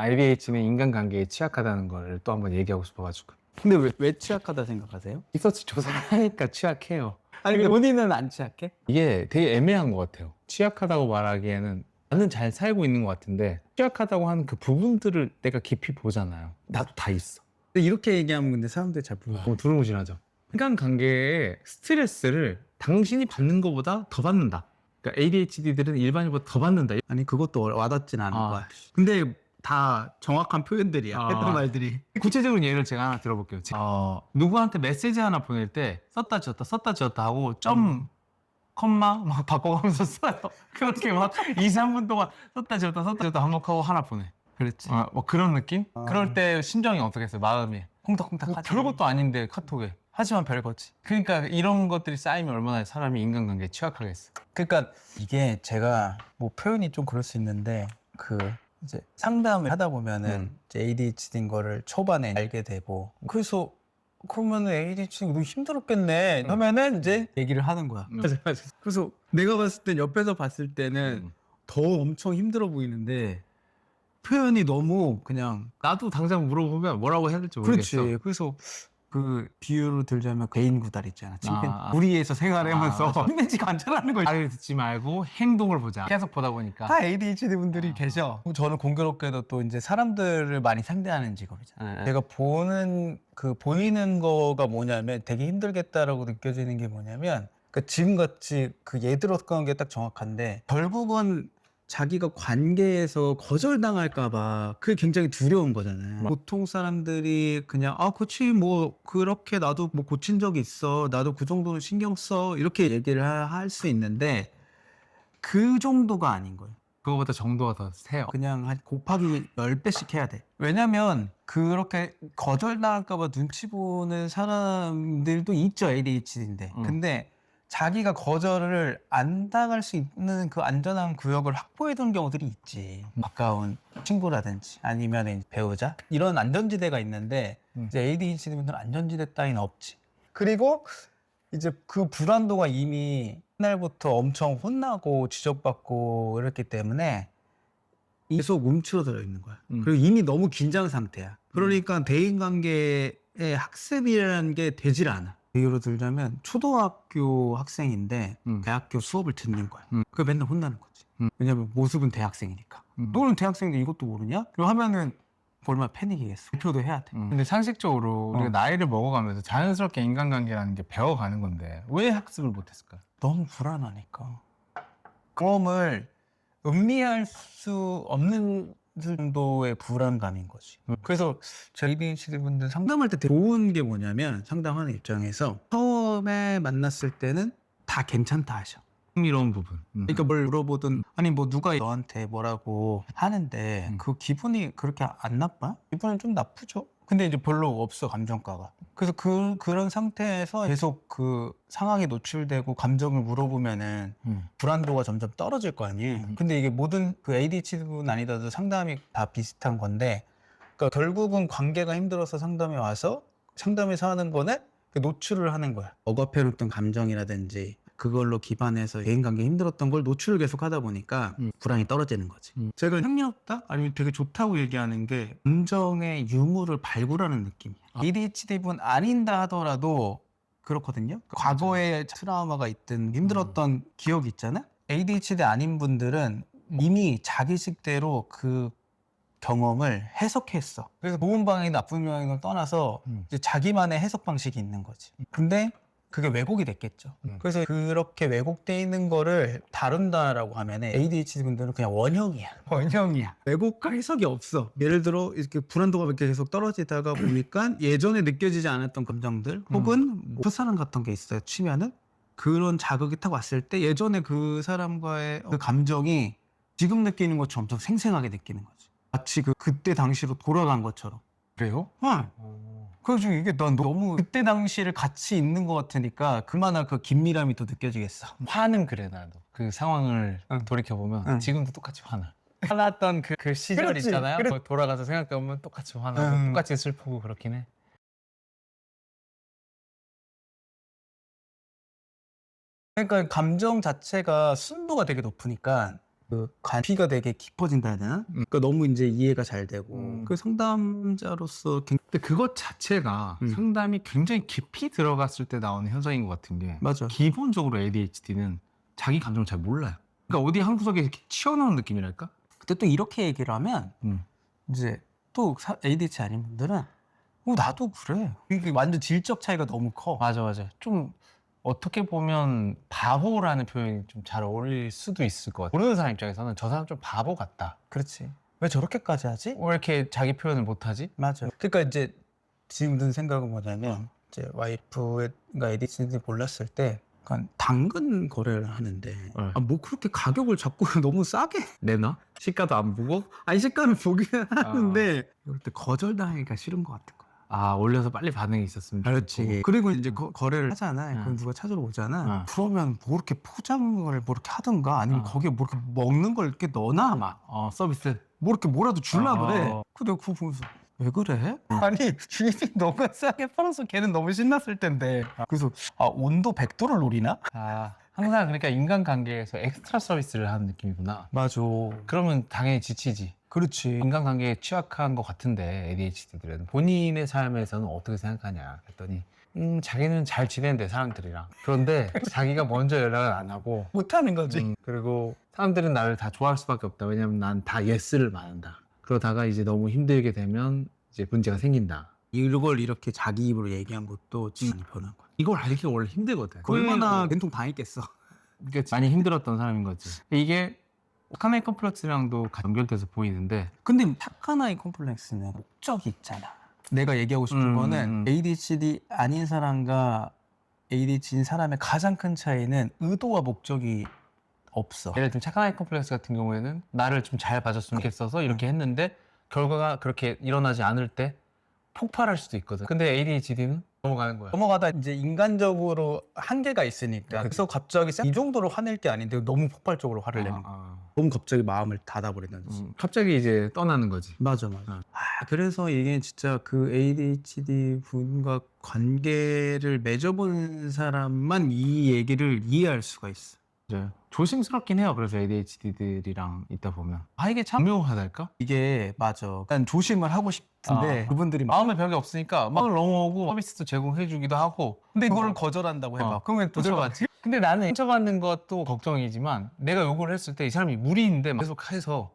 IDH는 인간관계에 취약하다는 걸 또 한번 얘기하고 싶어가지고. 근데 왜 취약하다 생각하세요? 리서치 조사하니까 취약해요. 아니 근데 본인은 안 취약해? 이게 되게 애매한 것 같아요. 취약하다고 말하기에는 나는 잘 살고 있는 것 같은데 취약하다고 하는 그 부분들을 내가 깊이 보잖아요. 나도 다 있어. 근데 이렇게 얘기하면 근데 사람들이 잘 모르고. 너무 두루뭉실하죠. 인간관계의 스트레스를 당신이 받는 것보다 더 받는다. 그러니까 ADHD들은 일반인보다 더 받는다. 아니 그것도 와닿진 않은 아. 거야. 근데 다 정확한 표현들이야. 아. 했던 말들이. 구체적인 예를 제가 하나 들어볼게요. 누구한테 메시지 하나 보낼 때 썼다 지웠다 하고 점, 콤마 막 바꿔가면서 써요. 그렇게 막 2, 3분 동안 썼다 지웠다 반복하고 하나 보내. 그렇지. 뭐 그런 느낌? 그럴 때 심정이 어떻겠어요? 마음이. 콩닥콩닥 하지. 별것도 아닌데 카톡에. 하지만 별거지. 그러니까 이런 것들이 쌓이면 얼마나 사람이 인간관계에 취약하겠어. 그러니까 이게 제가 뭐 표현이 좀 그럴 수 있는데 그 이제 상담을 하다 보면은 이제 ADHD인 거를 초반에 알게 되고 그래서 그러면은 ADHD 너 힘들었겠네 하면은 이제 얘기를 하는 거야. 맞아. 그래서 내가 봤을 땐 옆에서 봤을 때는 더 엄청 힘들어 보이는데 표현이 너무 그냥 나도 당장 물어보면 뭐라고 해야 될지 모르겠어. 그렇지. 그래서 그 비유로 들자면 개인 구달 있잖아. 아. 우리에서 생활하면서 맞아. 침팬지 관찰하는 거. 말을 듣지 말고 행동을 보자. 계속 보다 보니까. 다 ADHD 분들이 계셔. 저는 공교롭게도 또 이제 사람들을 많이 상대하는 직업이잖아요. 제가 보이는 거가 뭐냐면 되게 힘들겠다라고 느껴지는 게 뭐냐면 지금같이 그 들었던 게 딱 정확한데 결국은 자기가 관계에서 거절당할까봐 그게 굉장히 두려운 거잖아요. 보통 사람들이 그냥 그치 뭐 그렇게 나도 뭐 고친 적이 있어. 나도 그 정도는 신경 써. 이렇게 얘기를 할 수 있는데 그 정도가 아닌 거예요. 그거보다 정도가 더 세요. 그냥 한 곱하기 10배씩 해야 돼. 왜냐면 그렇게 거절당할까봐 눈치 보는 사람들도 있죠, ADHD인데. 근데 자기가 거절을 안 당할 수 있는 그 안전한 구역을 확보해 두는 경우들이 있지. 가까운 친구라든지 아니면 이제 배우자 이런 안전지대가 있는데 이제 ADHD 분들은 안전지대 따위는 없지. 그리고 이제 그 불안도가 이미 옛날부터 엄청 혼나고 지적받고 이랬기 때문에 계속 움츠러들어 있는 거야. 그리고 이미 너무 긴장 상태야. 그러니까 대인관계의 학습이라는 게 되질 않아. 예로 들자면 초등학교 학생인데 대학교 수업을 듣는 거야. 그게 맨날 혼나는 거지. 왜냐면 모습은 대학생이니까. 너는 대학생인데 이것도 모르냐? 그럼 하면은 얼마나 패닉이겠어. 발표도 해야 돼. 근데 상식적으로 우리가 나이를 먹어가면서 자연스럽게 인간관계라는 게 배워가는 건데 왜 학습을 못했을까요? 너무 불안하니까. 경험을 음미할 수 없는 정도의 불안감인 거지. 그래서 저희 ADHD 분들 상담할 때 되게 좋은 게 뭐냐면 상담하는 입장에서 처음에 만났을 때는 다 괜찮다 하셔. 흥미로운 부분. 그러니까 뭘 물어보든 아니 뭐 누가 너한테 뭐라고 하는데 그 기분이 그렇게 안 나빠? 기분은 좀 나쁘죠. 근데 이제 별로 없어 감정가가. 그래서 그런 상태에서 계속 그 상황에 노출되고 감정을 물어보면은 불안도가 점점 떨어질 거 아니에요. 근데 이게 모든 그 ADHD뿐 아니더라도 상담이 다 비슷한 건데 그러니까 결국은 관계가 힘들어서 상담에 와서 상담에서 하는 거는 그 노출을 하는 거야. 억압해놓던 감정이라든지 그걸로 기반해서 대인관계 힘들었던 걸 노출을 계속 하다 보니까 불안이 떨어지는 거지. 제가 흥미롭다? 아니면 되게 좋다고 얘기하는 게 감정의 유무를 발굴하는 느낌이야. ADHD분 아닌다 하더라도 그렇거든요. 과거에 트라우마가 있든 힘들었던 기억이 있잖아? ADHD 아닌 분들은 이미 자기식대로 그 경험을 해석했어. 그래서 좋은 방향이 나쁜 방향을 떠나서 이제 자기만의 해석 방식이 있는 거지. 근데 그게 왜곡이 됐겠죠. 그래서 그렇게 왜곡돼 있는 거를 다룬다라고 하면 ADHD 분들은 그냥 원형이야. 원형이야. 왜곡과 해석이 없어. 예를 들어 이렇게 불안도가 이렇게 계속 떨어지다가 보니까 예전에 느껴지지 않았던 감정들 혹은 뭐 첫사랑 같은 게 있어요. 치면은 그런 자극이 딱 왔을 때 예전에 그 사람과의 그 감정이 지금 느끼는 것처럼 엄청 생생하게 느끼는 거지. 마치 그때 당시로 돌아간 것처럼. 그래요? 그래서 이게 난 너무 그때 당시를 같이 있는 것 같으니까 그만한 그 긴밀함이 또 느껴지겠어. 화는 그래 나도. 그 상황을 돌이켜보면 지금도 똑같이 화나. 화났던 그 시절 그렇지. 있잖아요. 그거 돌아가서 생각해보면 똑같이 화나고 똑같이 슬프고 그렇긴 해. 그러니까 감정 자체가 순도가 되게 높으니까 그 관피가 되게 깊어진다 해야 되나? 그러니까 너무 이제 이해가 잘 되고 그 상담자로서 근데 그것 자체가 상담이 굉장히 깊이 들어갔을 때 나오는 현상인 것 같은 게 맞아. 기본적으로 ADHD는 자기 감정을 잘 몰라요. 그러니까 어디 한 구석에 이렇게 치워놓은 느낌이랄까? 근데 또 이렇게 얘기를 하면 이제 또 ADHD 아닌 분들은 나도 그래. 이게 완전 질적 차이가 너무 커. 맞아. 좀 어떻게 보면 바보라는 표현이 좀 잘 어울릴 수도 있을 것 같아. 모르는 사람 입장에서는 저 사람 좀 바보 같다. 그렇지. 왜 저렇게까지 하지? 왜 이렇게 자기 표현을 못하지? 맞아. 그러니까 이제 지금 든 생각은 뭐냐면 이제 와이프가 ADHD 몰랐을 때 약간 당근 거래를 하는데 뭐 그렇게 가격을 자꾸 너무 싸게 내놔? 시가도 안 보고? 아니 시가는 보기는 하는데 이럴 때 거절당하기가 싫은 것 같은 거야. 아, 올려서 빨리 반응이 있었으면 좋겠고. 그리고 이제 거래를 하잖아. 응. 그럼 누가 찾으러 오잖아. 응. 그러면 뭐 이렇게 포장을 뭐 이렇게 하든가 아니면 응. 거기에 뭐 이렇게 먹는 걸 이렇게 넣어놔 막. 서비스. 뭐 이렇게 뭐라도 줄라 어. 그래. 근데 그거 보면서 왜 그래? 아니 주인이 너무 싸게 팔아서 걔는 너무 신났을 텐데. 그래서 온도 100도를 노리나? 항상 그러니까 인간관계에서 엑스트라 서비스를 하는 느낌이구나. 맞아. 그러면 당연히 지치지. 그렇지. 인간관계에 취약한 것 같은데 ADHD들은 본인의 삶에서는 어떻게 생각하냐 그랬더니 자기는 잘 지내는데 사람들이랑. 그런데 자기가 먼저 연락을 안 하고 못하는 거지. 그리고 사람들은 나를 다 좋아할 수밖에 없다. 왜냐면 난 다 예스를 말한다. 그러다가 이제 너무 힘들게 되면 이제 문제가 생긴다. 이걸 이렇게 자기 입으로 얘기한 것도 많이 변한 거야. 이걸 알기가 원래 힘들거든. 얼마나 된통 당했겠어. 그러니까 많이 힘들었던 사람인 거지. 이게 카네이 컴플렉스랑도 연결돼서 보이는데 근데 착한 아이 콤플렉스는 목적이 있잖아. 내가 얘기하고 싶은 거는 ADHD 아닌 사람과 ADHD인 사람의 가장 큰 차이는 의도와 목적이 없어. 예를 들면 착한 아이 컴플렉스 같은 경우에는 나를 좀 잘 봐줬으면 좋겠어서 이렇게 했는데 결과가 그렇게 일어나지 않을 때 폭발할 수도 있거든. 근데 ADHD는 넘어가는 거야. 넘어가다 이제 인간적으로 한계가 있으니까 그래서 갑자기 이 정도로 화낼 게 아닌데 너무 폭발적으로 화를 내는 거야. 너무 갑자기 마음을 닫아버린다든지. 갑자기 이제 떠나는 거지. 맞아. 그래서 이게 진짜 그 ADHD 분과 관계를 맺어본 사람만 이 얘기를 이해할 수가 있어. 맞아요. 조심스럽긴 해요. 그래서 ADHD들이랑 있다 보면 이게 참 묘하달까? 이게 맞아. 난 조심을 하고 싶은데 그분들이 마음에 벽이 없으니까 마음을 넘어오고 서비스도 제공해주기도 하고 근데 이거를 거절한다고 해봐. 그러면 또 상처받지? 근데 나는 상처받는 것도 걱정이지만 내가 요구를 했을 때 이 사람이 무리인데 계속 해서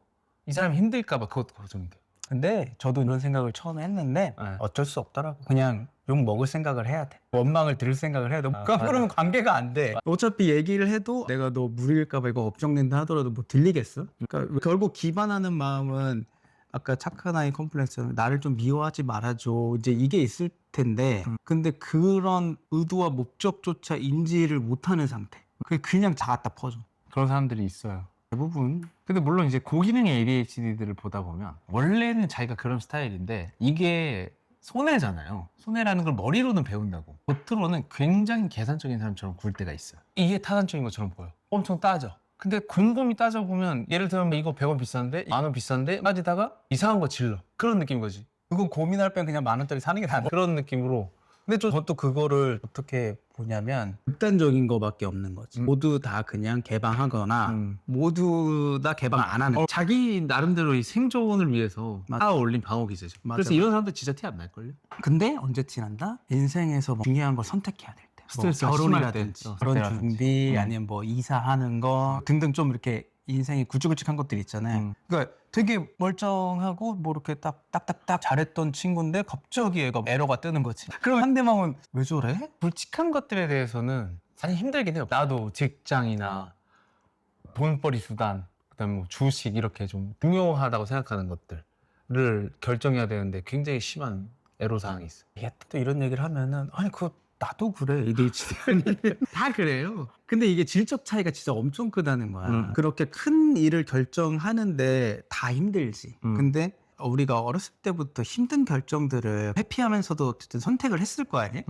이 사람이 힘들까봐 그것도 걱정이 돼. 근데 저도 이런 생각을 처음에 했는데 네. 어쩔 수 없더라고. 그냥 욕 먹을 생각을 해야 돼. 원망을 들을 생각을 해야 돼. 그러면 관계가 안 돼. 어차피 얘기를 해도 내가 너 무리일까봐 이거 업정낸다 하더라도 뭐 들리겠어? 그러니까 결국 기반하는 마음은 아까 착한 아이 컴플렉스 나를 좀 미워하지 말아줘 이제 이게 있을 텐데 근데 그런 의도와 목적조차 인지를 못하는 상태. 그냥 다 갖다 퍼져. 그런 사람들이 있어요. 대부분. 근데 물론 이제 고기능 ADHD들을 보다 보면 원래는 자기가 그런 스타일인데 이게 손해잖아요. 손해라는 걸 머리로는 배운다고. 겉으로는 굉장히 계산적인 사람처럼 굴 때가 있어요. 이게 타산적인 것처럼 보여. 엄청 따져. 근데 곰곰이 따져보면 예를 들면 이거 100원 비싼데 10,000원 비싼데 빠지다가 이상한 거 질러. 그런 느낌인 거지. 그거 고민할 바엔 그냥 10,000원짜리 사는 게 나아. 그런 느낌으로. 근데 저도 그거를 어떻게 보냐면 극단적인 거밖에 없는 거지. 모두 다 그냥 개방하거나 모두 다 개방 안 하는. 자기 나름대로 이 생존을 위해서 맞아. 쌓아 올린 방어 기제죠. 맞아. 그래서 이런 사람들 진짜 티 안 날걸요? 근데 언제 티난다? 인생에서 뭐 중요한 걸 선택해야 될 때. 스트레스가 뭐 심할 때. 결혼이라든지 어, 결혼 그때라든지. 준비 아니면 뭐 이사하는 거 등등 좀 이렇게 인생이 굵직굵직한 것들 있잖아요. 그러니까 되게 멀쩡하고 뭐 이렇게 딱딱딱 잘했던 친구인데 갑자기 얘가 에러가 뜨는 거지. 그럼 상대방은 왜 저래? 굵직한 것들에 대해서는 사실 힘들긴 해요. 나도 직장이나 돈벌이 수단, 그다음에 뭐 주식 이렇게 좀 중요하다고 생각하는 것들을 결정해야 되는데 굉장히 심한 애로사항이 있어. 이게 또 이런 얘기를 하면은 아니 그거 나도 그래 ADHD 다 그래요. 근데 이게 질적 차이가 진짜 엄청 크다는 거야. 그렇게 큰 일을 결정하는데 다 힘들지. 근데 우리가 어렸을 때부터 힘든 결정들을 회피하면서도 어쨌든 선택을 했을 거 아니에요?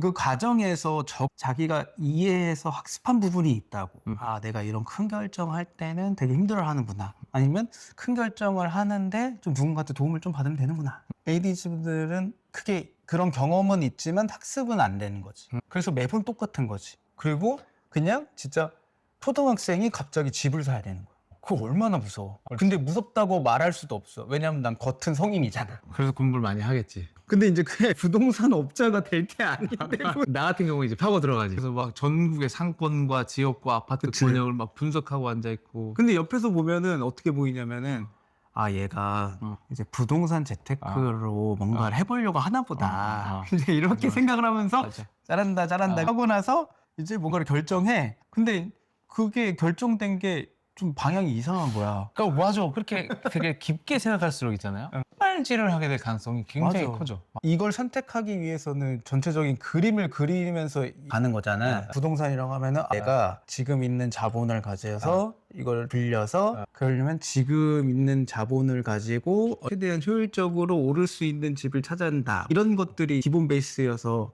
그 과정에서 자기가 이해해서 학습한 부분이 있다고. 아, 내가 이런 큰 결정할 때는 되게 힘들어 하는구나. 아니면 큰 결정을 하는데 좀 누군가한테 도움을 좀 받으면 되는구나. ADHD들은 크게 그런 경험은 있지만 학습은 안 되는 거지. 그래서 매번 똑같은 거지. 그리고 그냥 진짜 초등학생이 갑자기 집을 사야 되는 거야. 그거 얼마나 무서워. 근데 무섭다고 말할 수도 없어. 왜냐면 난 겉은 성인이잖아. 그래서 공부를 많이 하겠지. 근데 이제 그게 부동산 업자가 될 때 아닌데 나 같은 경우 이제 파고 들어가지. 그래서 막 전국의 상권과 지역과 아파트 그치. 권역을 막 분석하고 앉아 있고. 근데 옆에서 보면은 어떻게 보이냐면은 아 얘가 이제 부동산 재테크로 뭔가를 해보려고 하나 보다. 이제 이렇게 맞아. 생각을 하면서 맞아. 잘한다 하고 나서 이제 뭔가를 결정해. 근데 그게 결정된 게 좀 방향이 이상한 거야. 그러니까 맞아. 그렇게 되게 깊게 생각할수록 있잖아요. 빨질을 하게 될 가능성이 굉장히 맞아. 커져. 이걸 선택하기 위해서는 전체적인 그림을 그리면서 가는 거잖아. 부동산이라고 하면은 내가 지금 있는 자본을 가져서 이걸 빌려서 그러려면 지금 있는 자본을 가지고 최대한 효율적으로 오를 수 있는 집을 찾아야 한다. 이런 것들이 기본 베이스여서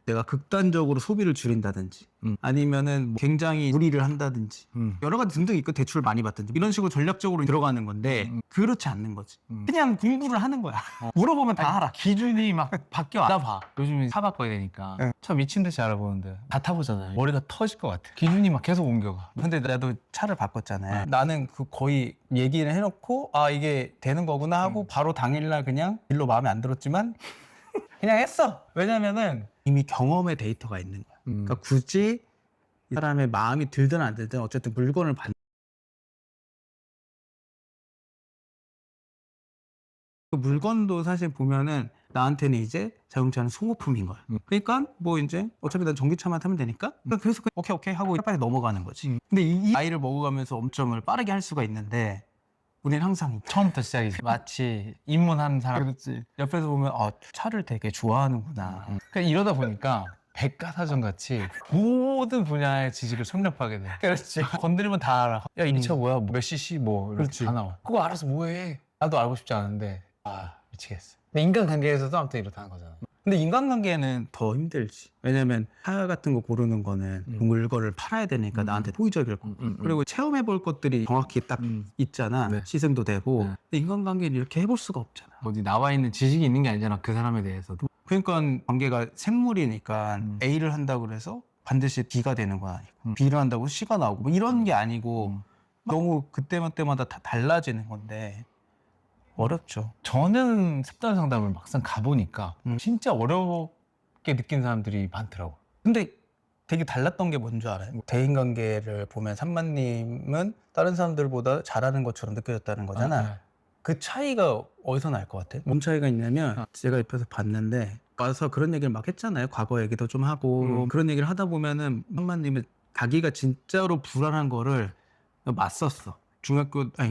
내가 극단적으로 소비를 줄인다든지 아니면은 뭐 굉장히 무리를 한다든지 여러 가지 등등 있고 대출을 많이 받든지 이런 식으로 전략적으로 들어가는 건데 그렇지 않는 거지. 그냥 공부를 하는 거야. 물어보면 다 알아. 기준이 막 바뀌어. 나 봐. 요즘에 차 바꿔야 되니까. 네. 차 미친 듯이 알아보는데 다 타보잖아요. 머리가 터질 것 같아. 기준이 막 계속 옮겨가. 근데 나도 차를 바꿨잖아요. 나는 그 거의 얘기를 해놓고 아 이게 되는 거구나 하고 바로 당일날 그냥 일로 마음에 안 들었지만 그냥 했어. 왜냐면은 이미 경험의 데이터가 있는 거야. 그러니까 굳이 이 사람의 마음이 들든 안 들든 어쨌든 물건을 그 물건도 사실 보면은 나한테는 이제 자동차는 소모품인 거야. 그러니까 뭐 이제 어차피 난 전기차만 타면 되니까 그래서 오케이 오케이 하고 빨리 넘어가는 거지. 근데 이 아이를 먹어가면서 엄청을 빠르게 할 수가 있는데 우리는 항상 처음부터 시작이지. 마치 입문하는 사람. 그렇지. 옆에서 보면 차를 되게 좋아하는구나. 그러니까 이러다 보니까 백과사전 같이 모든 분야의 지식을 섭렵하게 돼. 그렇지. 건드리면 다 알아. 야, 이 차 뭐야? 몇 cc 뭐 이렇게 그렇지. 다 나와. 그거 알아서 뭐해? 나도 알고 싶지 않은데 미치겠어. 근데 인간관계에서도 아무튼 이렇다는 거잖아. 근데 인간관계는 더 힘들지. 왜냐면 차 같은 거 고르는 거는 물건을 팔아야 되니까 나한테 호의적일 거고. 그리고 체험해 볼 것들이 정확히 딱 있잖아. 네. 시승도 되고. 네. 근데 인간관계는 이렇게 해볼 수가 없잖아. 어디 나와 있는 지식이 있는 게 아니잖아. 그 사람에 대해서도. 그러니까 관계가 생물이니까 A를 한다고 그래서 반드시 B가 되는 거 아니고 B를 한다고 C가 나오고 뭐 이런 게 아니고 너무 그때마다 다 달라지는 건데 어렵죠. 저는 습단 상담을 막상 가보니까 진짜 어렵게 느낀 사람들이 많더라고. 근데 되게 달랐던 게 뭔 줄 알아요? 대인관계를 보면 산만님은 다른 사람들보다 잘하는 것처럼 느껴졌다는 거잖아. 그 차이가 어디서 날 것 같아? 뭔 차이가 있냐면 제가 옆에서 봤는데 와서 그런 얘기를 막 했잖아요. 과거 얘기도 좀 하고 그런 얘기를 하다 보면은 산만님은 자기가 진짜로 불안한 거를 맞섰어.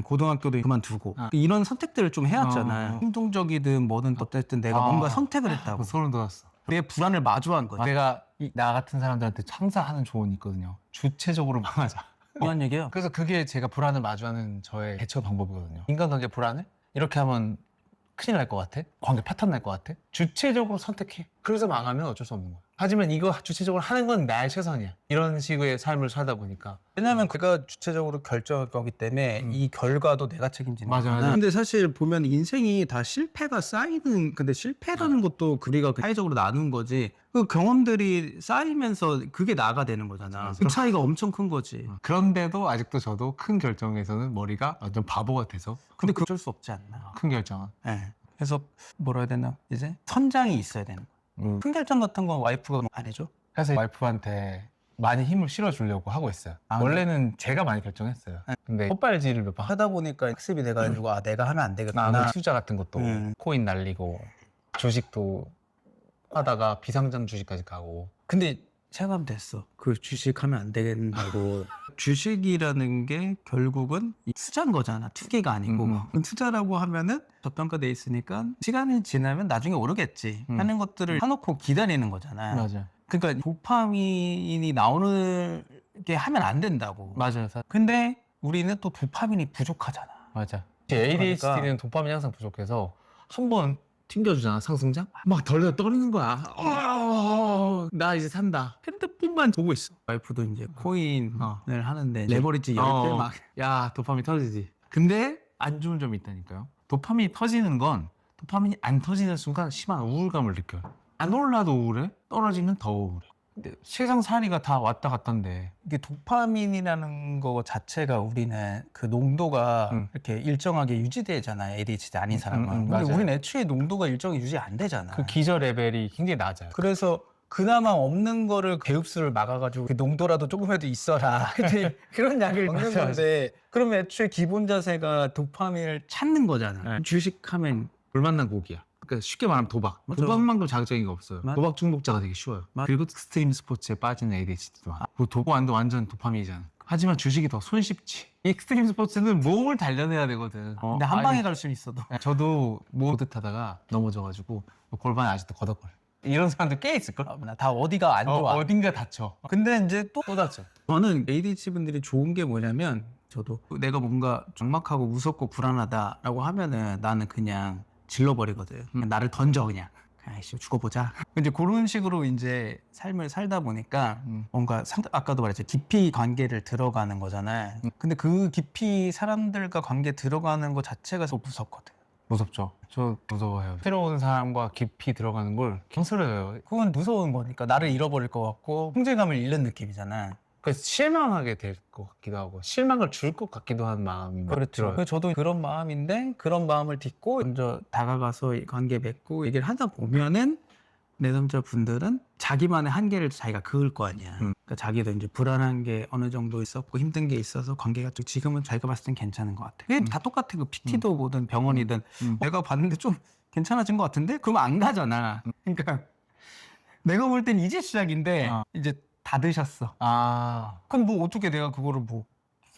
고등학교도 그만두고 이런 선택들을 좀 해왔잖아요. 행동적이든 뭐든 어쨌든 내가 뭔가 선택을 했다고. 소름 돋았어. 내 불안을 마주한 거지. 내가 나 같은 사람들한테 항상 하는 조언이 있거든요. 주체적으로 망하자. 이런 얘기예요. 그래서 그게 제가 불안을 마주하는 저의 대처 방법이거든요. 인간관계 불안을 이렇게 하면 큰일 날 것 같아? 관계 파탄 날 것 같아? 주체적으로 선택해. 그래서 망하면 어쩔 수 없는 거야. 하지만 이거 주체적으로 하는 건 나의 최선이야. 이런 식의 삶을 살다 보니까. 왜냐면 그가 주체적으로 결정할 거기 때문에 이 결과도 내가 책임지는 맞아, 거잖아. 맞아. 근데 사실 보면 인생이 다 실패가 쌓이는 근데 실패라는 것도 우리가 사회적으로 나눈 거지. 그 경험들이 쌓이면서 그게 나가 되는 거잖아. 그 차이가 엄청 큰 거지. 그런데도 아직도 저도 큰 결정에서는 머리가 완전 바보가 돼서 근데 그 어쩔 수 없지 않나. 큰 결정은. 예. 그래서 뭐라 해야 되나 이제 선장이 있어야 되는 거야. 큰 결정 같은 건 와이프가 안 해줘. 그래서 와이프한테 많이 힘을 실어주려고 하고 있어요. 원래는 제가 많이 결정했어요. 근데 헛발질을 몇 번 하다 보니까 학습이 돼가지고 내가 하면 안 되겠구나. 투자 같은 것도 코인 날리고 주식도 하다가 비상장 주식까지 가고. 근데 생각하면 됐어. 그 주식하면 안 되겠다고. 주식이라는 게 결국은 투자인 거잖아. 투기가 아니고. 투자라고 하면은 저평가돼 있으니까 시간이 지나면 나중에 오르겠지 하는 것들을 사놓고 기다리는 거잖아. 맞아. 그러니까 도파민이 나오는 게 하면 안 된다고. 맞아요. 근데 우리는 또 도파민이 부족하잖아. 맞아. ADHD는 도파민이 항상 부족해서 한번 튕겨주잖아, 상승장? 막 덜덜 떨리는 거야. 나 이제 산다. 핸드폰만 보고 있어. 와이프도 이제 코인을 하는데 레버리지 10배 막. 야, 도파민 터지지. 근데 안 좋은 점이 있다니까요. 도파민이 터지는 건 도파민이 안 터지는 순간 심한 우울감을 느껴요. 안 올라도 우울해, 떨어지면 더 우울해. 세상 살이가 다 왔다 갔다인데. 이게 도파민이라는 거 자체가 우리는 그 농도가 이렇게 일정하게 유지되잖아요. ADHD 아닌 사람은. 근데 맞아요. 우리는 애초에 농도가 일정히 유지 안 되잖아. 그 기저 레벨이 굉장히 낮아요. 그래서 그나마 없는 거를 배흡수를 막아가지고 그 농도라도 조금이라도 있어라. 근데 그런 약을 먹는 맞아, 건데 그러면 애초에 기본 자세가 도파민을 찾는 거잖아. 네. 주식하면 불만난 고기야. 그러니까 쉽게 말하면 도박. 맞아. 도박만큼 자극적인 게 없어요. 맞아. 도박 중독자가 되게 쉬워요. 맞아. 그리고 스트림 스포츠에 빠지는 ADHD도 많아. 그 도박도 완전 도파민이잖아. 하지만 주식이 더 손쉽지. 익스트림 스포츠는 몸을 단련해야 되거든. 근데 한 방에 갈 수는 있어도. 저도 보드 타다가 넘어져가지고 골반이 아직도 거덕거려. 이런 사람들 꽤 있을걸? 다 어디가 안 좋아. 어딘가 다쳐. 근데 이제 또 다쳐. 저는 ADHD 분들이 좋은 게 뭐냐면 저도 내가 뭔가 적막하고 무섭고 불안하다라고 하면은 나는 그냥 질러버리거든. 그냥 나를 던져 그냥. 아이씨 죽어보자. 이제 그런 식으로 이제 삶을 살다 보니까 뭔가 아까도 말했죠. 깊이 관계를 들어가는 거잖아요. 근데 그 깊이 사람들과 관계 들어가는 것 자체가 더 무섭거든. 무섭죠. 저 무서워요. 새로운 사람과 깊이 들어가는 걸 경스러워요. 그건 무서운 거니까 나를 잃어버릴 것 같고 통제감을 잃는 느낌이잖아. 그래서 실망하게 될 것 같기도 하고 실망을 줄 것 같기도 한 마음이 그렇죠. 들어요. 그래서 저도 그런 마음인데 그런 마음을 딛고 먼저 다가가서 이 관계 맺고 얘기를 하다 보면은 내담자 분들은 자기만의 한계를 자기가 그을 거 아니야. 그러니까 자기도 이제 불안한 게 어느 정도 있었고 힘든 게 있어서 관계가 좀 지금은 자기가 봤을 땐 괜찮은 것 같아. 그게 다 똑같아. 그 PT도 뭐든 병원이든 내가 봤는데 좀 괜찮아진 것 같은데 그러면 안 가잖아. 그러니까 내가 볼 땐 이제 시작인데 이제 다 드셨어. 그럼 뭐 어떻게 내가 그거를 뭐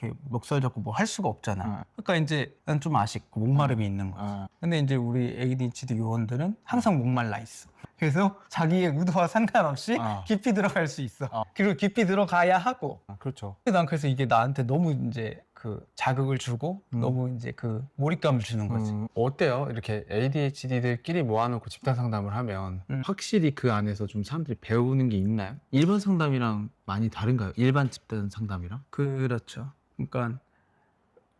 이렇게 멱살 잡고 뭐 할 수가 없잖아. 그러니까 이제 난 좀 아쉽고 목마름이 있는 거지. 근데 이제 우리 ADHD 요원들은 항상 목말라 있어. 그래서 자기의 의도와 상관없이 깊이 들어갈 수 있어. 그리고 깊이 들어가야 하고. 그렇죠. 난 그래서 이게 나한테 너무 이제 그 자극을 주고 너무 이제 그 몰입감을 주는 거지. 어때요? 이렇게 ADHD들끼리 모아놓고 집단 상담을 하면 확실히 그 안에서 좀 사람들이 배우는 게 있나요? 일반 상담이랑 많이 다른가요? 일반 집단 상담이랑? 그렇죠. 그러니까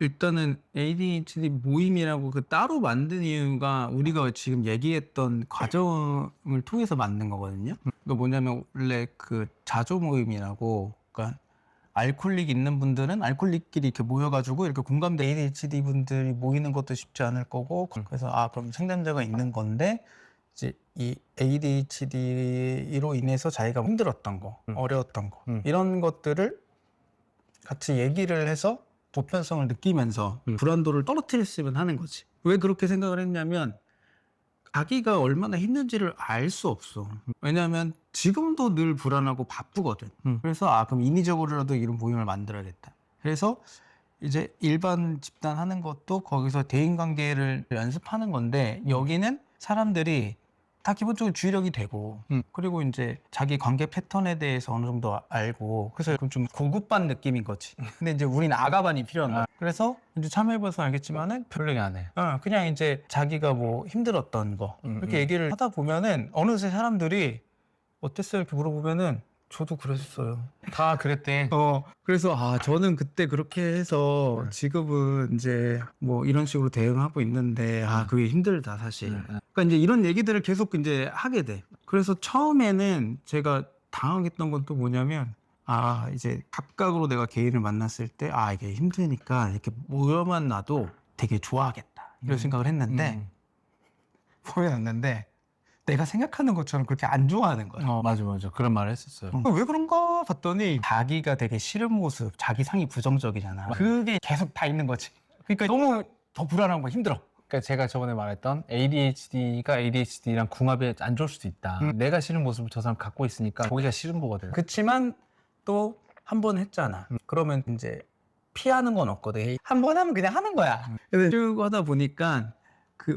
일단은 ADHD 모임이라고 그 따로 만든 이유가 우리가 지금 얘기했던 과정을 통해서 만든 거거든요. 그러니까 뭐냐면 원래 그 자조 모임이라고, 그러니까 알코올릭 있는 분들은 알코올릭끼리 이렇게 모여가지고 이렇게 공감대 ADHD 분들이 모이는 것도 쉽지 않을 거고, 그래서 그럼 상담자가 있는 건데 이제 이 ADHD로 인해서 자기가 힘들었던 거, 어려웠던 거 이런 것들을 같이 얘기를 해서 보편성을 느끼면서 불안도를 떨어뜨렸으면 하는 거지. 왜 그렇게 생각을 했냐면 자기가 얼마나 힘든지를 알 수 없어. 왜냐하면 지금도 늘 불안하고 바쁘거든. 그래서 그럼 인위적으로라도 이런 모임을 만들어야겠다. 그래서 이제 일반 집단 하는 것도 거기서 대인관계를 연습하는 건데 여기는 사람들이 다 기본적으로 주의력이 되고 그리고 이제 자기 관계 패턴에 대해서 어느 정도 알고 그래서 좀 고급반 느낌인 거지. 근데 이제 우리는 아가반이 필요한 거야. 그래서 이제 참여해봐서 알겠지만은 별로게 안 해. 그냥 이제 자기가 뭐 힘들었던 거 이렇게 얘기를 하다 보면은 어느새 사람들이 어땠어요? 이렇게 물어보면은 저도 그랬어요. 다 그랬대. 그래서 저는 그때 그렇게 해서 지금은 이제 뭐 이런 식으로 대응하고 있는데 그게 힘들다 사실. 그러니까 이제 이런 얘기들을 계속 이제 하게 돼. 그래서 처음에는 제가 당황했던 건 또 뭐냐면 이제 각각으로 내가 개인을 만났을 때 이게 힘드니까 이렇게 모여만 놔도 되게 좋아하겠다 이런 생각을 했는데 모여놨는데 내가 생각하는 것처럼 그렇게 안 좋아하는 거야. 맞아. 그런 말을 했었어요. 왜 그런가 봤더니 자기가 되게 싫은 모습, 자기 상이 부정적이잖아. 그게 계속 다 있는 거지. 그러니까 너무 더 불안하고 힘들어. 그러니까 제가 저번에 말했던 ADHD가 ADHD랑 궁합이 안 좋을 수도 있다. 내가 싫은 모습을 저 사람 갖고 있으니까 보기가 싫은 거거든. 그치만 또 한 번 했잖아. 그러면 이제 피하는 건 없거든. 한 번 하면 그냥 하는 거야. 근데 쭉 하다 보니까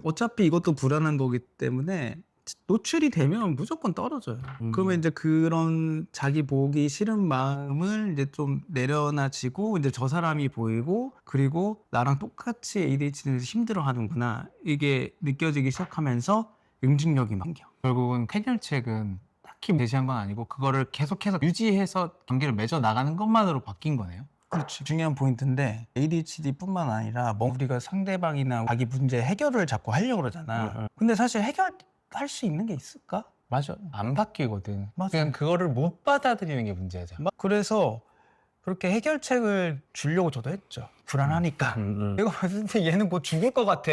어차피 이것도 불안한 거기 때문에 노출이 되면 무조건 떨어져요. 그러면 이제 그런 자기 보기 싫은 마음을 이제 좀 내려놔지고 이제 저 사람이 보이고 그리고 나랑 똑같이 ADHD에서 힘들어하는구나 이게 느껴지기 시작하면서 응징력이 생겨. 결국은 해결책은 딱히 제시한 건 아니고 그거를 계속해서 유지해서 관계를 맺어 나가는 것만으로 바뀐 거네요. 그렇지. 중요한 포인트인데 ADHD뿐만 아니라 우리가 상대방이나 자기 문제 해결을 자꾸 하려고 그러잖아. 근데 사실 해결할 수 있는 게 있을까? 맞아. 안 바뀌거든. 맞아. 그냥 그거를 못 받아들이는 게 문제죠. 그래서 그렇게 해결책을 주려고 저도 했죠. 불안하니까. 이거 근데 얘는 뭐 죽을 것 같아.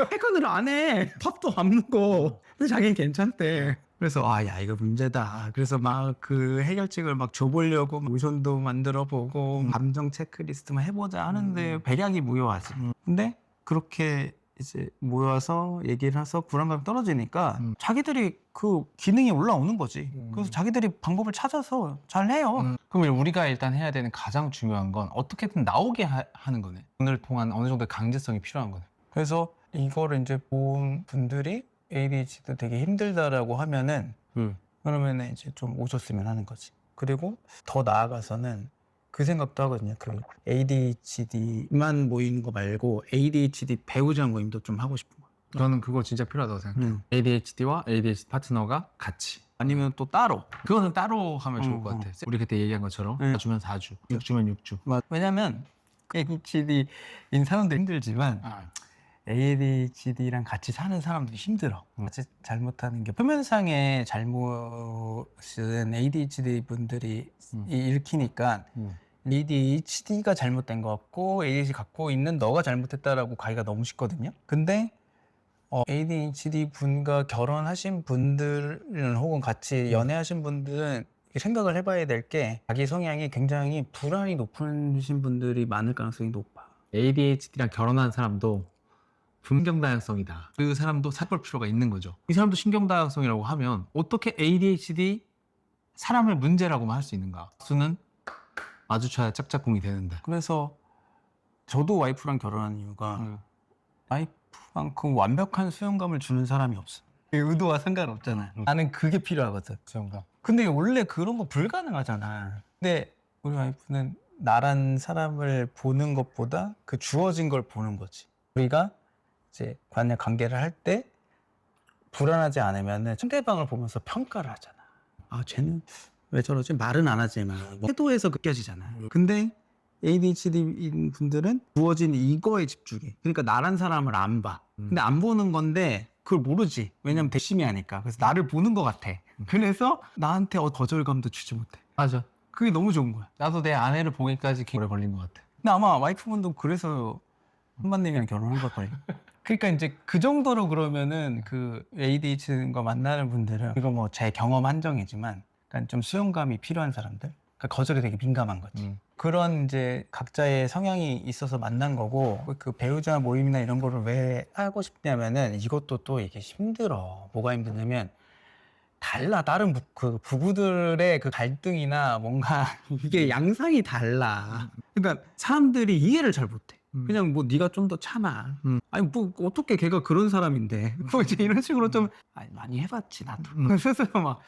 퇴근을 안 해. 밥도 안 먹고. 근데 자기는 괜찮대. 그래서 야 이거 문제다. 그래서 막 그 해결책을 막 줘보려고 모션도 만들어 보고 감정 체크리스트만 해보자 하는데 백약이 무효하지. 근데 그렇게 이제 모여서 얘기를 해서 불안감이 떨어지니까 자기들이 그 기능이 올라오는 거지. 그래서 자기들이 방법을 찾아서 잘 해요. 그럼 우리가 일단 해야 되는 가장 중요한 건 어떻게든 나오게 하는 거네. 오늘 동안 어느 정도의 강제성이 필요한 거네. 그래서 이거를 이제 본 분들이 ADHD 되게 힘들다라고 하면은 그러면은 이제 좀 오셨으면 하는 거지. 그리고 더 나아가서는 그 생각도 하거든요. 그 ADHD만 모이는 거 말고 ADHD 배우자 모임도 좀 하고 싶은 거야. 저는 그거 진짜 필요하다고 생각해요. ADHD와 ADHD 파트너가 같이. 아니면 또 따로. 그거는 따로 하면 좋을 것 같아. 우리 그때 얘기한 것처럼 4주면 4주, 6주면 6주. 왜냐면 ADHD인 사람도 힘들지만 ADHD랑 같이 사는 사람들이 힘들어. 같이 잘못하는 게 표면상의 잘못은 ADHD 분들이 일으키니까 ADHD가 잘못된 것 같고 ADHD 갖고 있는 너가 잘못했다라고 가기가 너무 쉽거든요. 근데 ADHD 분과 결혼하신 분들은 혹은 같이 연애하신 분들은 생각을 해봐야 될 게 자기 성향이 굉장히 불안이 높으신 분들이 많을 가능성이 높아. ADHD랑 결혼한 사람도 신경다양성이다. 그 사람도 살펴볼 필요가 있는 거죠. 이 사람도 신경다양성이라고 하면 어떻게 ADHD 사람을 문제라고만 할 수 있는가? 수는 마주쳐야 짝짝꿍이 되는데. 그래서 저도 와이프랑 결혼한 이유가 와이프만큼 완벽한 수용감을 주는 사람이 없어. 의도와 상관없잖아. 나는 그게 필요하거든. 수영감. 근데 원래 그런 거 불가능하잖아. 근데 우리 와이프는 나란 사람을 보는 것보다 그 주어진 걸 보는 거지. 우리가 이제 만약 관계를 할 때 불안하지 않으면 상대방을 보면서 평가를 하잖아. 쟤는 왜 저러지? 말은 안 하지만 태도에서 느껴지잖아. 근데 ADHD인 분들은 주어진 이거에 집중해. 그러니까 나란 사람을 안 봐. 근데 안 보는 건데 그걸 모르지. 왜냐면 대심이 하니까. 그래서 나를 보는 것 같아. 그래서 나한테 거절감도 주지 못해. 맞아. 그게 너무 좋은 거야. 나도 내 아내를 보기까지 오래 걸린 것 같아. 근데 아마 와이프분도 그래서 한반님이랑 결혼한 걸 거예요. 그러니까 이제 그 정도로 그러면은 그 ADHD과 만나는 분들은 이거 뭐 제 경험 한정이지만 약간 좀 수용감이 필요한 사람들, 그러니까 거절이 되게 민감한 거지. 그런 이제 각자의 성향이 있어서 만난 거고 그 배우자 모임이나 이런 거를 왜 하고 싶냐면은 이것도 또 이게 힘들어. 뭐가 힘드냐면 달라. 다른 그 부부들의 그 갈등이나 뭔가 이게 양상이 달라. 그러니까 사람들이 이해를 잘 못해. 그냥 뭐 네가 좀 더 참아. 아니 뭐 어떻게 걔가 그런 사람인데. 뭐 이제 이런 식으로 좀 많이 해봤지 나도. 스스로 막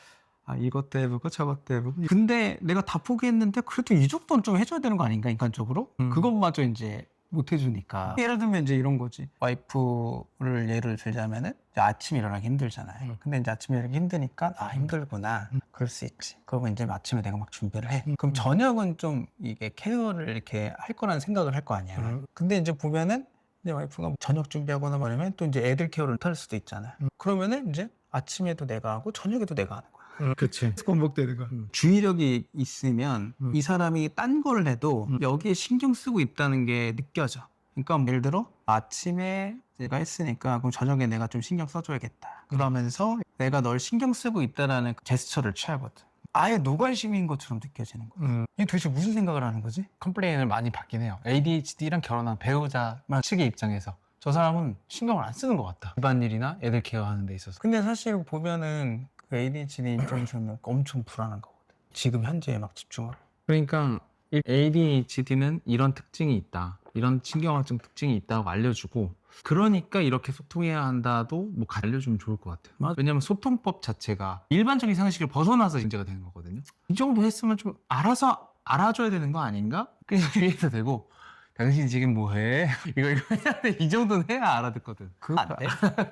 이것도 해보고 저것도 해보고. 근데 내가 다 포기했는데 그래도 이 정도는 좀 해줘야 되는 거 아닌가 인간적으로? 그것마저 이제 못 해주니까. 예를 들면 이제 이런 거지. 와이프를 예를 들자면은 이제 아침에 일어나기 힘들잖아요. 근데 이제 아침에 일어나기 힘드니까 힘들구나. 그럴 수 있지. 그러면 이제 아침에 내가 막 준비를 해. 그럼 저녁은 좀 이게 케어를 이렇게 할 거라는 생각을 할 거 아니야. 근데 이제 보면은 이제 와이프가 저녁 준비하거나 말하면 또 이제 애들 케어를 못 할 수도 있잖아. 그러면은 이제 아침에도 내가 하고 저녁에도 내가 하는 거야. 그치. 반복되는 거야. 주의력이 있으면 이 사람이 딴 걸 해도 여기에 신경 쓰고 있다는 게 느껴져. 그러니까 예를 들어 아침에 내가 했으니까 그럼 저녁에 내가 좀 신경 써줘야겠다. 그러면서 내가 널 신경 쓰고 있다라는 그 제스처를 취하거든. 아예 노관심인 것처럼 느껴지는 거야. 이게 도대체 무슨 생각을 하는 거지? 컴플레인을 많이 받긴 해요. ADHD랑 결혼한 배우자 측의 입장에서 저 사람은 신경을 안 쓰는 것 같다. 집안일이나 애들 케어하는 데 있어서. 근데 사실 보면은 그 ADHD 입장에서는 엄청 불안한 거거든. 지금 현재에 막 집중하고. 그러니까 ADHD는 이런 특징이 있다. 이런 신경학적 특징이 있다고 알려주고 그러니까 이렇게 소통해야 한다도 뭐 알려주면 좋을 것 같아요. 맞아. 왜냐면 소통법 자체가 일반적인 상식을 벗어나서 문제가 되는 거거든요. 이 정도 했으면 좀 알아서 알아줘야 되는 거 아닌가? 그래서 이해도 되고 당신 지금 뭐해? 이거 해야 돼. 이 정도는 해야 알아듣거든. 그거 안 돼?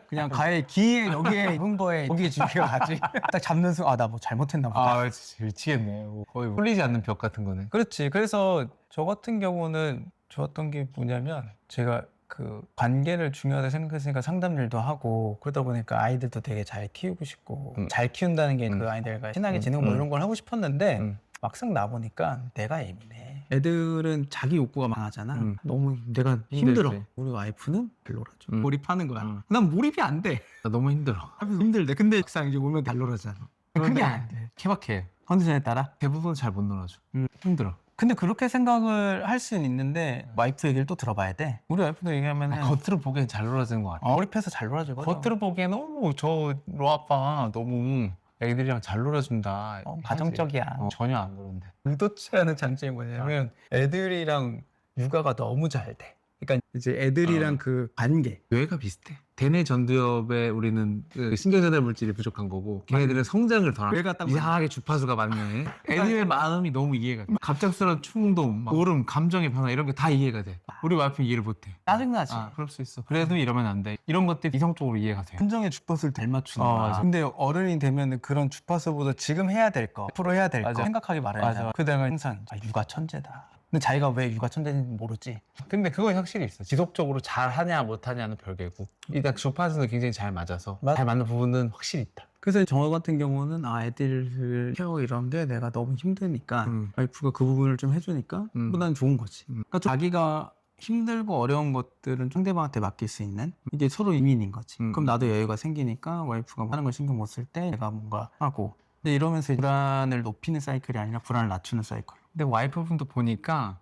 그냥 가에 기에 여기에 흥거에 여기에 집중해가지. 딱 잡는 순간 나 뭐 잘못했나 보다. 아, 진짜 미치겠네. 거의 풀리지 않는 벽 같은 거네. 그렇지. 그래서 저 같은 경우는 좋았던 게 뭐냐면 제가 그 관계를 중요하다 생각했으니까 상담일도 하고 그러다 보니까 아이들도 되게 잘 키우고 싶고 잘 키운다는 게 그 아이들과 친하게 지내고 뭐 이런 걸 하고 싶었는데 막상 나 보니까 내가 예민해. 애들은 자기 욕구가 강하잖아. 너무 내가 힘들어. 힘들지. 우리 와이프는 별로라죠. 몰입하는 거야. 응. 난 몰입이 안 돼. 나 너무 힘들어. 힘들대. 근데 막상 이제 오면 잘 놀아잖아. 그게 안 돼. 케바케. 컨디션에 따라. 대부분 잘 못 놀아줘. 힘들어. 근데 그렇게 생각을 할 수는 있는데 와이프 얘기를 또 들어봐야 돼. 우리 와이프도 얘기하면 겉으로 보기엔 잘 놀아주는 것 같아. 몰입해서 잘 놀아주거든. 겉으로 보기엔 너무 저 로아빠 너무 애들이랑 잘 놀아준다. 가정적이야. 전혀 안 그런데. 의도치 않은 장점이 뭐냐면 애들이랑 육아가 너무 잘 돼. 그러니까 이제 애들이랑 그 관계. 뇌가 비슷해. 대뇌 전두엽에 우리는 그 신경전달 물질이 부족한 거고 걔네들은 성장을 더 뇌가 딱 이상하게 주파수가 맞네. 애들의 마음이 너무 이해가 돼. 갑작스러운 충동, 막 울음, 감정의 변화 이런 게 다 이해가 돼. 우리 와이프는 이해를 못해. 짜증나지. 그럴 수 있어. 그래도 이러면 안 돼. 이런 것들이 이성적으로 이해가 돼. 감정의 주파수를 잘 맞추는 거야. 맞아. 근데 어른이 되면 그런 주파수보다 지금 해야 될 거, 앞으로 해야 될 거 맞아. 생각하기 마련이야. 맞아. 그래서 내가 항상 육아 천재다. 근데 자기가 왜 육아 천재인지 모르지. 근데 그건 확실히 있어. 지속적으로 잘 하냐 못 하냐는 별개고 일단 주파수는 굉장히 잘 맞아서 잘 맞는 부분은 확실히 있다. 그래서 저 같은 경우는 애들을 케어 이런 게 내가 너무 힘드니까 와이프가 그 부분을 좀 해주니까 난 좋은 거지. 그러니까 좀 자기가 힘들고 어려운 것들은 상대방한테 맡길 수 있는 이게 서로 이민인 거지. 그럼 나도 여유가 생기니까 와이프가 하는 걸 신경 못 쓸 때 내가 뭔가 하고. 근데 이러면서 불안을 높이는 사이클이 아니라 불안을 낮추는 사이클. 근데 와이프분도 보니까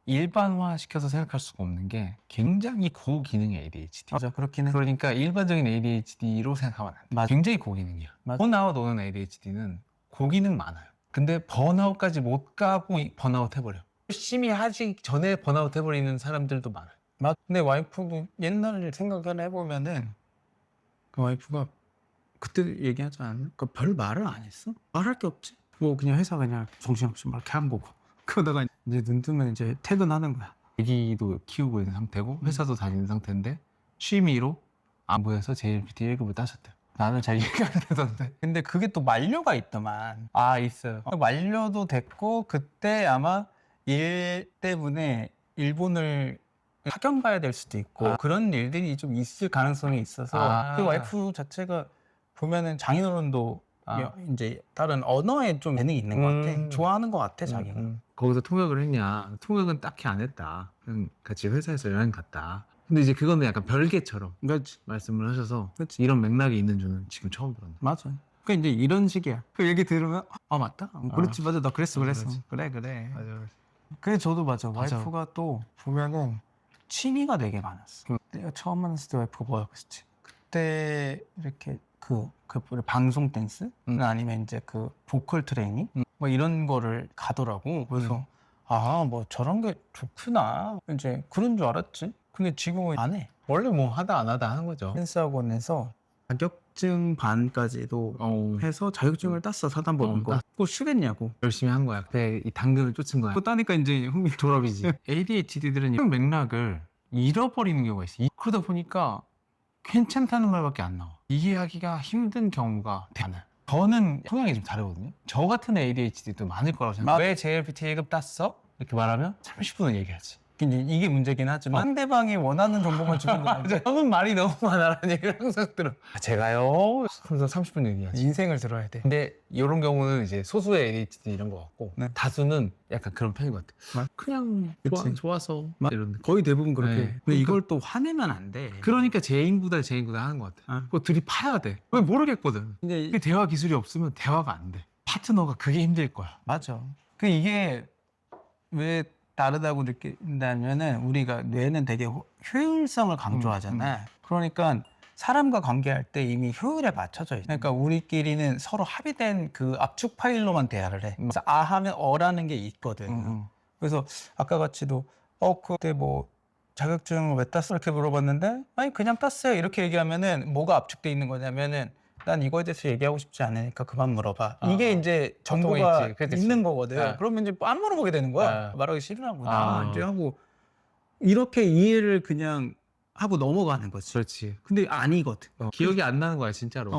일반화 시켜서 생각할 수가 없는 게 굉장히 고기능의 ADHD. 맞아, 그렇긴 해. 그러니까 일반적인 ADHD로 생각하면 안 돼. 맞아. 굉장히 고기능이야. 맞아. 번아웃 오는 ADHD는 고기능 많아요. 근데 번아웃까지 못 가고 번아웃 해버려. 열심히 하기 전에 번아웃 해버리는 사람들도 많아요. 맞아. 근데 와이프도 옛날 생각을 해보면은 그 와이프가 그때 얘기하지 않았나? 별 말을 안 했어? 말할 게 없지. 뭐 그냥 회사 그냥 정신없이 막 이렇게 한 거고. 그러다가 이제 눈 뜨면 이제 퇴근하는 거야. 아기도 키우고 있는 상태고 회사도 다니는 상태인데 취미로 안보여서 JLPT 1급을 따셨대요. 나는 잘 이해가 안 되던데. 근데 그게 또 만료가 있더만. 있어요. 만료도 됐고 그때 아마 일 때문에 일본을 파견 가야 될 수도 있고 그런 일들이 좀 있을 가능성이 있어서 그 와이프 자체가 보면은 장인어른도 이제 다른 언어에 좀 재능이 있는 것 같아. 좋아하는 것 같아 자기가. 거기서 통역을 했냐? 통역은 딱히 안 했다. 그냥 같이 회사에서 여행 갔다. 근데 이제 그거는 약간 별개처럼 그렇지. 말씀을 하셔서 그렇지. 이런 맥락이 있는 줄은 지금 처음 들었네. 맞아. 그러니까 이제 이런 식이야. 그 얘기 들으면 맞다. 그렇지 맞아. 나 그랬어. 그렇지. 그래. 맞아. 그래 저도 맞아. 맞아. 와이프가 또 보면은 취미가 되게 많았어. 내가 처음 만났을 때 와이프가 뭐라고 했지? 그때 이렇게 그 방송 댄스 아니면 이제 그 보컬 트레이닝 뭐 이런 거를 가더라고. 그래서 뭐 저런 게 좋구나. 이제 그런 줄 알았지. 근데 지금은 안 해. 원래 뭐 하다 안 하다 하는 거죠. 댄스 학원에서 자격증 반까지도 해서 자격증을 땄어. 사단 보는 거. 그거 쉬겠냐고. 열심히 한 거야. 그때 이 당근을 쫓은 거야. 그거 따니까 이제 흥미 졸업이지. ADHD들은 이런 맥락을 잃어버리는 경우가 있어. 그러다 보니까 괜찮다는 말밖에 안 나와. 이해하기가 힘든 경우가 많아요. 저는 성향이 좀 다르거든요. 저 같은 ADHD도 많을 거라고 생각해요. 왜 JLPT 1급 땄어? 이렇게 말하면 30분은 얘기하지. 이게 문제긴 하지만 상대방이 원하는 정보만 주는 거 맞아. 형은 말이 너무 많아라는 얘기를 항상 들어. 제가요? 하면서 30분 얘기하지. 인생을 들어야 돼. 근데 이런 경우는 이제 소수의 ADHD 이런 거 같고 네. 다수는 약간 그런 편인 것 같아. 그냥 그치. 좋아서 이런 느낌. 거의 대부분 그렇게. 네. 근데 이걸 또 화내면 안 돼. 그러니까 제인구달 하는 것 같아. 그거 둘이 파야 돼. 왜 모르겠거든. 근데 그 대화 기술이 없으면 대화가 안 돼. 파트너가 그게 힘들 거야. 맞아. 그 이게 왜 다르다고 느낀다면은 우리가 뇌는 되게 효율성을 강조하잖아. 그러니까 사람과 관계할 때 이미 효율에 맞춰져 있어. 그러니까 우리끼리는 서로 합의된 그 압축 파일로만 대화를 해. 그래서 하면 어라는 게 있거든. 그래서 아까 같이도 그때 뭐 자격증을 왜 땄어? 이렇게 물어봤는데 아니 그냥 땄어요. 이렇게 얘기하면은 뭐가 압축돼 있는 거냐면은 난 이거에 대해서 얘기하고 싶지 않으니까 그만 물어봐. 이게 이제 정보가 있는 거거든. 그러면 이제 안 물어보게 되는 거야. 말하기 싫으나 이제 하고 이렇게 이해를 그냥 하고 넘어가는 거지. 그렇지. 근데 아니거든. 기억이 안 나는 거야 진짜로.